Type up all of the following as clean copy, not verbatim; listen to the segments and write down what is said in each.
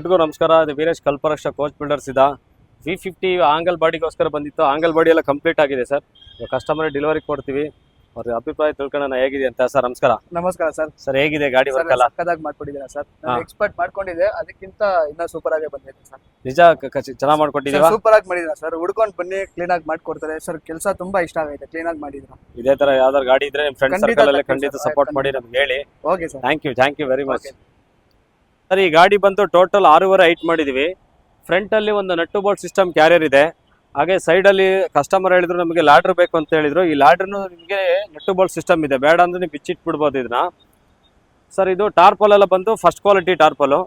ಎಲ್ರಿಗೂ ನಮಸ್ಕಾರ. ಇದು ವೀರೇಶ್ ಕಲ್ಪರಕ್ಷ ಕೋಚ್ ಬಿಲ್ಡರ್ಸ್ ಇದ V50 ಆಂಗಲ್ ಬಾಡಿಗೋಸ್ಕರ ಬಂದಿತ್ತು. ಆಂಗಲ್ ಬಾಡಿ ಎಲ್ಲ ಕಂಪ್ಲೀಟ್ ಆಗಿದೆ ಸರ್. ಕಸ್ಟಮರ್ ಡೆಲಿವರಿ ಕೊಡ್ತೀವಿ. ಅವ್ರ ಅಭಿಪ್ರಾಯ ತಿಳ್ಕೊಳ್ಳೋಣ ಹೇಗಿದೆ ಅಂತ. ಸರ್ ನಮಸ್ಕಾರ. ನಮಸ್ಕಾರ ಸರ್. ಸರ್ ಹೇಗಿದೆ ಗಾಡಿ ವರ್ಕ್ ಎಲ್ಲ? ಸಕ್ಕದಾಗಿ ಮಾಡ್ಕೊಟ್ಟಿದ್ದೀರಾ ಸರ್. ನಾನು ಎಕ್ಸ್ಪರ್ಟ್ ಮಾಡ್ಕೊಂಡಿದ್ದೆ, ಅದಕ್ಕಿಂತ ಇನ್ನೂ ಸೂಪರ್ ಆಗಿ ಬಂದಿದೆ ಸರ್. ನಿಜ ಚೆನ್ನಾಗಿ ಮಾಡ್ಕೊಟ್ಟಿದ್ದೀರಾ? ಸೂಪರ್ ಆಗಿ ಮಾಡಿದ್ದೀರಾ ಸರ್. ಹುಡ್ಕೊಂಡು ಬನ್ನಿ, ಕ್ಲೀನ್ ಆಗಿ ಮಾಡ್ಕೊಡ್ತಾರೆ ಸರ್. ಕೆಲಸ ತುಂಬಾ ಇಷ್ಟ ಆಗೈತೆ, ಕ್ಲೀನ್ ಆಗಿ ಮಾಡಿದ್ದೀರಾ. ಇದೇ ತರ ಯಾವ್ದಾದ್ರು ಗಾಡಿ ಇದ್ರೆ ನಿಮ್ ಫ್ರೆಂಡ್ ಸರ್ಕಲ್ ಅಲ್ಲಿ ಖಂಡಿತ ಸಪೋರ್ಟ್ ಮಾಡಿ ನಮ್ಗೆ ಹೇಳಿ. Okay sir. Thank you very much sir. ಈ ಗಾಡಿ ಬಂದು ಟೋಟಲ್ 6.5 ಹೈಟ್ ಮಾಡಿದೀವಿ. ಫ್ರಂಟ್ ಅಲ್ಲಿ ಒಂದು ನಟ್ಟು ಬೋಲ್ಟ್ ಸಿಸ್ಟಮ್ ಕ್ಯಾರಿಯರ್ ಇದೆ. ಹಾಗೆ ಸೈಡ್ ಅಲ್ಲಿ ಕಸ್ಟಮರ್ ಹೇಳಿದ್ರು ನಮಗೆ ಲಾಡ್ರ್ ಬೇಕು ಅಂತ ಹೇಳಿದ್ರು. ಈ ಲಾಡ್ರನ್ನು ನಿಮಗೆ ನಟ್ಟು ಬೋಲ್ಟ್ ಸಿಸ್ಟಮ್ ಇದೆ, ಬೇಡ ಅಂದ್ರೆ ನೀವು ಬಿಚ್ಚಿಟ್ಬಿಡ್ಬೋದು ಇದನ್ನ. ಸರ್ ಇದು ಟಾರ್ಪಲ್ ಎಲ್ಲ ಬಂದು ಫಸ್ಟ್ ಕ್ವಾಲಿಟಿ ಟಾರ್ಪಲ್.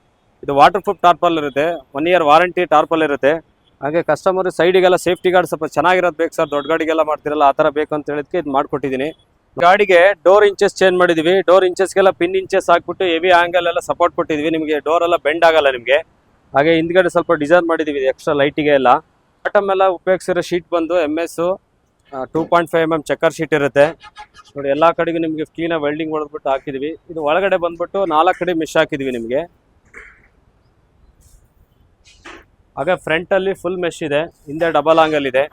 ಇದು ವಾಟರ್ ಪ್ರೂಫ್ ಟಾರ್ಪಲ್ ಇರುತ್ತೆ, 1 year ವಾರಂಟಿ ಟಾರ್ಪಲ್ ಇರುತ್ತೆ. ಹಾಗೆ ಕಸ್ಟಮರ್ ಸೈಡಿಗೆಲ್ಲ ಸೇಫ್ಟಿ ಗಾರ್ಡ್ ಸ್ವಲ್ಪ ಚೆನ್ನಾಗಿರೋದು ಬೇಕು ಸರ್. ದೊಡ್ಡ ಗಾಡಿಗೆಲ್ಲ ಮಾಡ್ತಿರಲ್ಲ ಆ ಥರ ಬೇಕು ಅಂತ ಹೇಳಿದ್ಕೆ ಇದು ಮಾಡ್ಕೊಟ್ಟಿದ್ದೀನಿ. ಗಾಡಿಗೆ ಡೋರ್ ಇಂಚಸ್ ಚೇಂಜ್ ಮಾಡಿದೀವಿ. ಡೋರ್ ಇಂಚಸ್ಗೆಲ್ಲ ಪಿನ್ ಇಂಚಸ್ ಹಾಕ್ಬಿಟ್ಟು ಹೆವಿ ಆಂಗಲ್ ಎಲ್ಲ ಸಪೋರ್ಟ್ ಕೊಟ್ಟಿದ್ವಿ. ನಿಮಗೆ ಡೋರ್ ಎಲ್ಲ ಬೆಂಡ್ ಆಗಲ್ಲ ನಿಮಗೆ. ಹಾಗೆ ಹಿಂದ್ಗಡೆ ಸ್ವಲ್ಪ ಡಿಸೈನ್ ಮಾಡಿದೀವಿ ಎಕ್ಸ್ಟ್ರಾ ಲೈಟಿಗೆ ಎಲ್ಲ. ಬಾಟಮ್ ಎಲ್ಲ ಉಪಯೋಗಿಸಿರೋ ಶೀಟ್ ಬಂದು MS 2.5 mm ಚೆಕ್ಕರ್ ಶೀಟ್ ಇರುತ್ತೆ ನೋಡಿ. ಎಲ್ಲಾ ಕಡೆಗೂ ನಿಮಗೆ ಕ್ಲೀನ್ ವೆಲ್ಡಿಂಗ್ ಹೊಡೆದ್ಬಿಟ್ಟು ಹಾಕಿದೀವಿ. ಇದು ಒಳಗಡೆ ಬಂದ್ಬಿಟ್ಟು 4 ಕಡೆ ಮಿಶ್ ಹಾಕಿದೀವಿ ನಿಮಗೆ. ಹಾಗೆ ಫ್ರಂಟ್ ಅಲ್ಲಿ ಫುಲ್ ಮೆಶ್ ಇದೆ, ಹಿಂದೆ ಡಬಲ್ ಆಂಗಲ್ ಇದೆ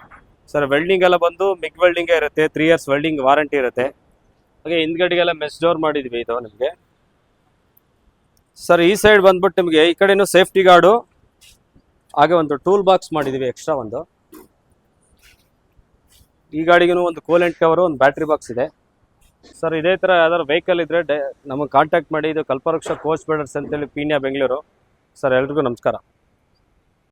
ಸರ್. ವೆಲ್ಡಿಂಗ್ ಎಲ್ಲ ಬಂದು ಮಿಗ್ ವೆಲ್ಡಿಂಗ್ ಇರುತ್ತೆ, 3 years ವೆಲ್ಡಿಂಗ್ ವಾರಂಟಿ ಇರುತ್ತೆ. ಹಾಗೆ ಹಿಂದ್ಗಡೆಗೆಲ್ಲ ಮೆಸ್ ಡೋರ್ ಮಾಡಿದ್ವಿ ಇದು ನಿಮಗೆ ಸರ್. ಈ ಸೈಡ್ ಬಂದ್ಬಿಟ್ಟು ನಿಮಗೆ ಈ ಕಡೆನೂ ಸೇಫ್ಟಿ ಗಾರ್ಡು, ಹಾಗೆ ಒಂದು ಟೂಲ್ ಬಾಕ್ಸ್ ಮಾಡಿದೀವಿ ಎಕ್ಸ್ಟ್ರಾ ಒಂದು. ಈ ಗಾಡಿಗೂ ಒಂದು ಕೂಲೆಂಟ್ ಕವರು, ಒಂದು ಬ್ಯಾಟ್ರಿ ಬಾಕ್ಸ್ ಇದೆ ಸರ್. ಇದೇ ಥರ ಯಾವ್ದಾದ್ರು ವೆಹಿಕಲ್ ಇದ್ರೆ ನಮಗೆ ಕಾಂಟ್ಯಾಕ್ಟ್ ಮಾಡಿ. ಇದು ಕಲ್ಪವೃಕ್ಷ ಕೋಚ್ ಬಿಲ್ಡರ್ಸ್ ಅಂತೇಳಿ ಪೀಣ್ಯ ಬೆಂಗಳೂರು ಸರ್. ಎಲ್ರಿಗೂ ನಮಸ್ಕಾರ.